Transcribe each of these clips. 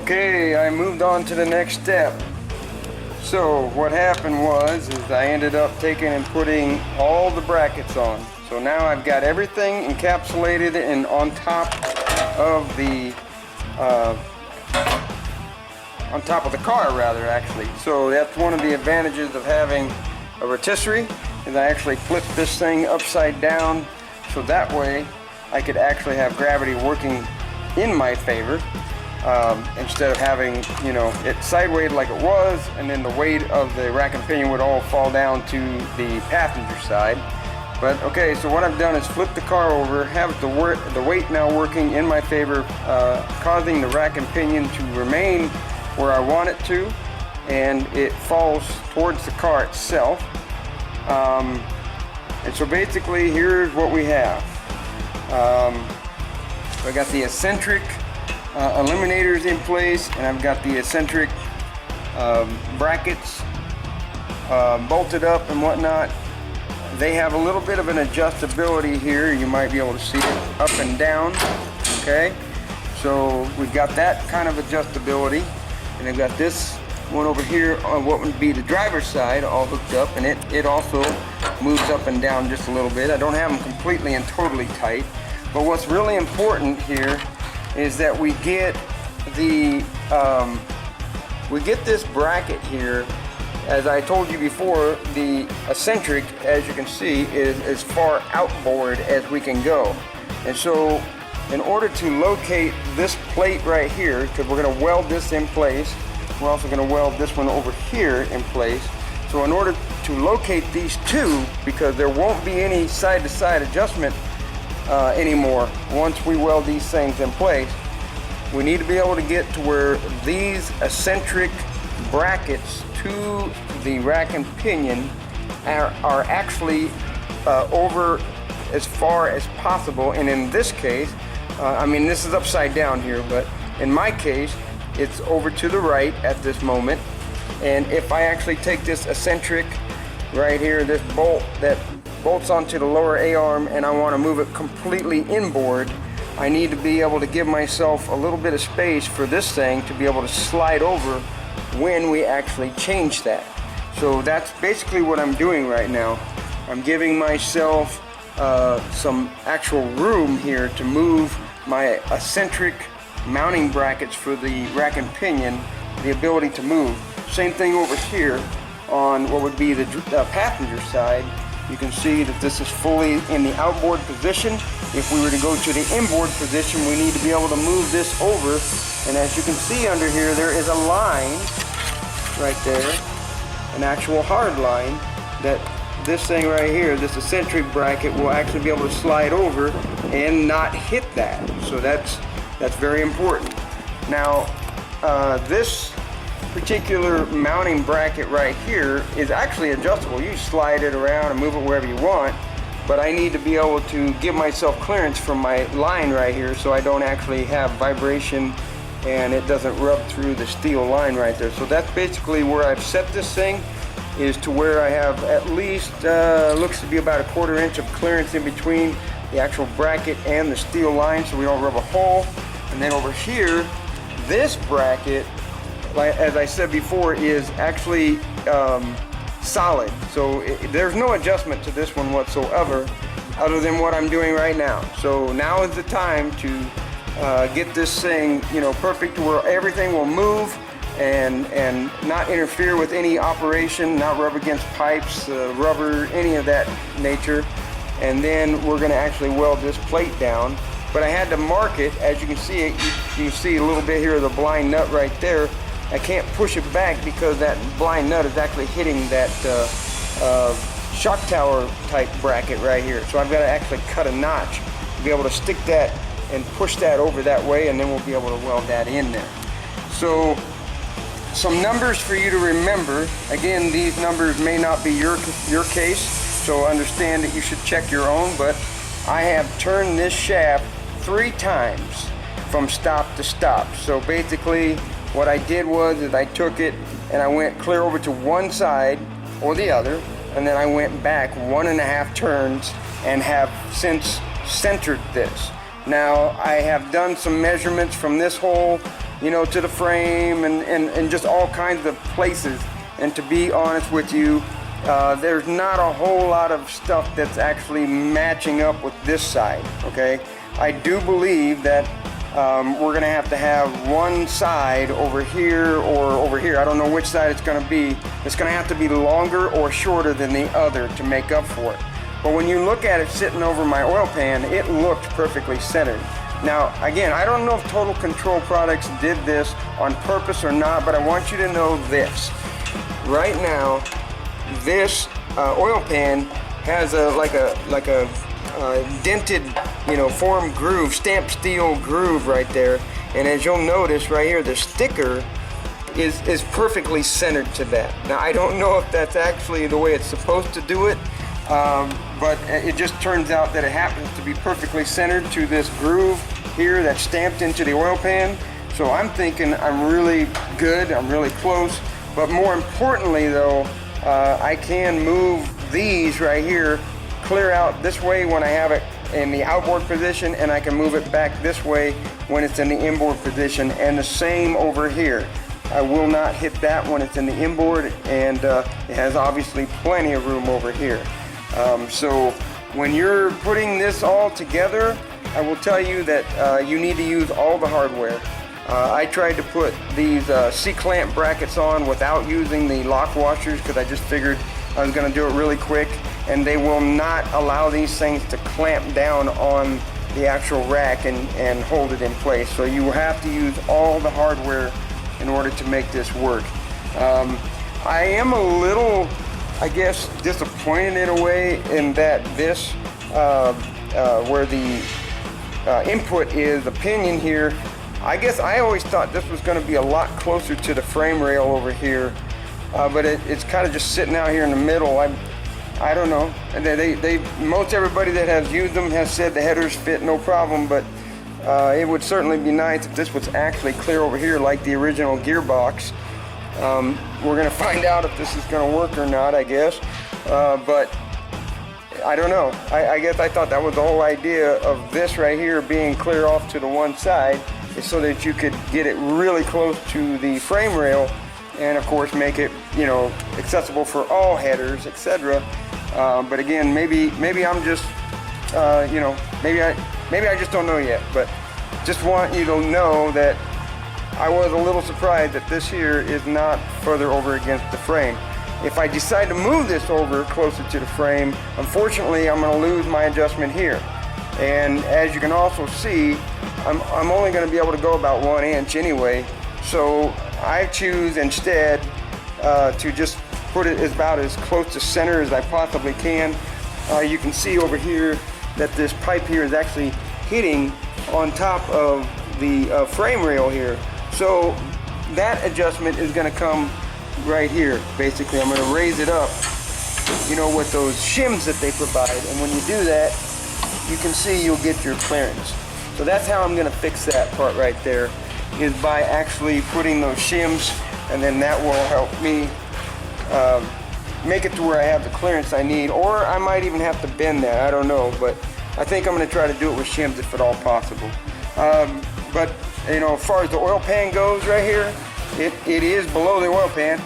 Okay, I moved on to the next step. So what happened was I ended up taking and putting all the brackets on. So now I've got everything encapsulated and on top of the car rather, actually. So that's one of the advantages of having a rotisserie, is I actually flip this thing upside down, so that way I could actually have gravity working in my favor, instead of having, you know, it sideways like it was, and then the weight of the rack and pinion would all fall down to the passenger side. But okay, so what I've done is flip the car over, have the weight now working in my favor, causing the rack and pinion to remain where I want it to, and it falls towards the car itself. And so basically here's what we have. I got the eccentric eliminators in place, and I've got the eccentric brackets bolted up and whatnot. They have a little bit of an adjustability here. You might be able to see it up and down. Okay, so we've got that kind of adjustability, and I've got this one over here on what would be the driver's side all hooked up, and it also moves up and down just a little bit. I don't have them completely and totally tight, but what's really important here is that we get this bracket here. As I told you before, the eccentric, as you can see, is as far outboard as we can go. And so in order to locate this plate right here, because we're going to weld this in place, we're also going to weld this one over here in place. So in order to locate these two, because there won't be any side-to-side adjustment anymore once we weld these things in place, we need to be able to get to where these eccentric brackets to the rack and pinion are actually over as far as possible. And in this case, I mean, this is upside down here, but in my case it's over to the right at this moment. And if I actually take this eccentric right here, this bolt that bolts onto the lower A-arm, and I want to move it completely inboard, I need to be able to give myself a little bit of space for this thing to be able to slide over when we actually change that. So that's basically what I'm doing right now. I'm giving myself some actual room here to move my eccentric mounting brackets for the rack and pinion, the ability to move. Same thing over here on what would be the passenger side. You can see that this is fully in the outboard position. If we were to go to the inboard position, we need to be able to move this over. And as you can see under here, there is a line right there, an actual hard line, that this thing right here, this eccentric bracket, will actually be able to slide over and not hit that. So that's very important. Now, this particular mounting bracket right here is actually adjustable. You slide it around and move it wherever you want, but I need to be able to give myself clearance from my line right here so I don't actually have vibration and it doesn't rub through the steel line right there. So that's basically where I've set this thing, is to where I have at least looks to be about a 1/4 inch of clearance in between the actual bracket and the steel line, so we don't rub a hole. And then over here, this bracket, like as I said before, is actually solid. So there's no adjustment to this one whatsoever other than what I'm doing right now. So now is the time to get this thing, you know, perfect, where everything will move and not interfere with any operation, not rub against pipes, rubber, any of that nature. And then we're going to actually weld this plate down. But I had to mark it. As you can see it, you can see a little bit here of the blind nut right there. I can't push it back because that blind nut is actually hitting that shock tower type bracket right here. So I've got to actually cut a notch to be able to stick that and push that over that way, and then we'll be able to weld that in there. So some numbers for you to remember. Again, these numbers may not be your case, so understand that you should check your own, but I have turned this shaft 3 times from stop to stop. So basically what I did was I took it and I went clear over to one side or the other, and then I went back 1.5 turns and have since centered this. Now I have done some measurements from this hole you know, to the frame and just all kinds of places. And to be honest with you, there's not a whole lot of stuff that's actually matching up with this side, okay? I do believe that we're going to have one side over here or over here. I don't know which side it's going to be. It's going to have to be longer or shorter than the other to make up for it. But when you look at it sitting over my oil pan, it looked perfectly centered. Now, again, I don't know if Total Control Products did this on purpose or not, but I want you to know this. Right now, this oil pan has like a dented, you know, form groove, stamped steel groove right there. And as you'll notice right here, the sticker is perfectly centered to that. Now, I don't know if that's actually the way it's supposed to do it, but it just turns out that it happens to be perfectly centered to this groove here that's stamped into the oil pan. So I'm thinking I'm really good, I'm really close. But more importantly though, I can move these right here clear out this way when I have it in the outboard position, and I can move it back this way when it's in the inboard position, and the same over here. I will not hit that when it's in the inboard, and it has obviously plenty of room over here. So when you're putting this all together, I will tell you that you need to use all the hardware. I tried to put these C-clamp brackets on without using the lock washers because I just figured I was going to do it really quick, and they will not allow these things to clamp down on the actual rack and hold it in place. So you have to use all the hardware in order to make this work. I am a little, I guess, disappointed in a way in that this, where the input is, the pinion here, I guess I always thought this was going to be a lot closer to the frame rail over here, but it's kind of just sitting out here in the middle. I don't know. And most everybody that has used them has said the headers fit no problem, but it would certainly be nice if this was actually clear over here like the original gearbox. We're going to find out if this is going to work or not, I guess, but I don't know. I guess I thought that was the whole idea of this right here being clear off to the one side, is so that you could get it really close to the frame rail and of course make it, you know, accessible for all headers, etc. But again, maybe I'm just, you know, maybe I just don't know yet, but just want you to know that I was a little surprised that this here is not further over against the frame. If I decide to move this over closer to the frame, unfortunately I'm going to lose my adjustment here. And as you can also see, I'm only going to be able to go about 1 inch anyway. So I choose instead to just put it about as close to center as I possibly can. You can see over here that this pipe here is actually hitting on top of the frame rail here. So that adjustment is going to come right here. Basically, I'm going to raise it up, you know, with those shims that they provide. And when you do that, you can see you'll get your clearance. So that's how I'm going to fix that part right there, is by actually putting those shims, and then that will help me make it to where I have the clearance I need, or I might even have to bend that, I don't know, but I think I'm going to try to do it with shims if at all possible. But you know, as far as the oil pan goes right here, it is below the oil pan.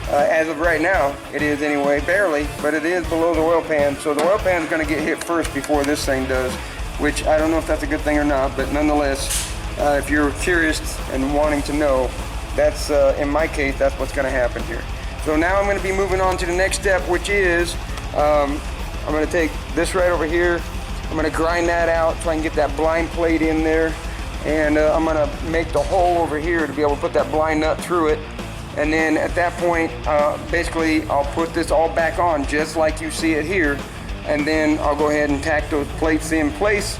As of right now, it is anyway, barely, but it is below the oil pan. So the oil pan is going to get hit first before this thing does, which I don't know if that's a good thing or not, but nonetheless, if you're curious and wanting to know, that's, in my case, that's what's going to happen here. So now I'm going to be moving on to the next step, which is, I'm going to take this right over here, I'm going to grind that out so I can get that blind plate in there, and I'm going to make the hole over here to be able to put that blind nut through it. And then at that point, basically I'll put this all back on just like you see it here, and then I'll go ahead and tack those plates in place.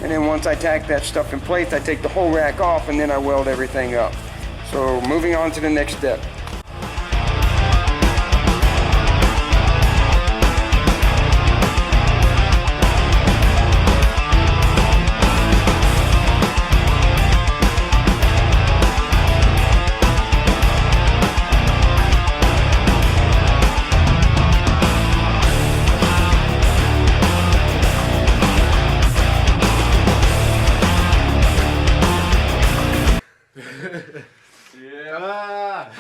And then once I tack that stuff in place, I take the whole rack off and then I weld everything up. So moving on to the next step. Yeah.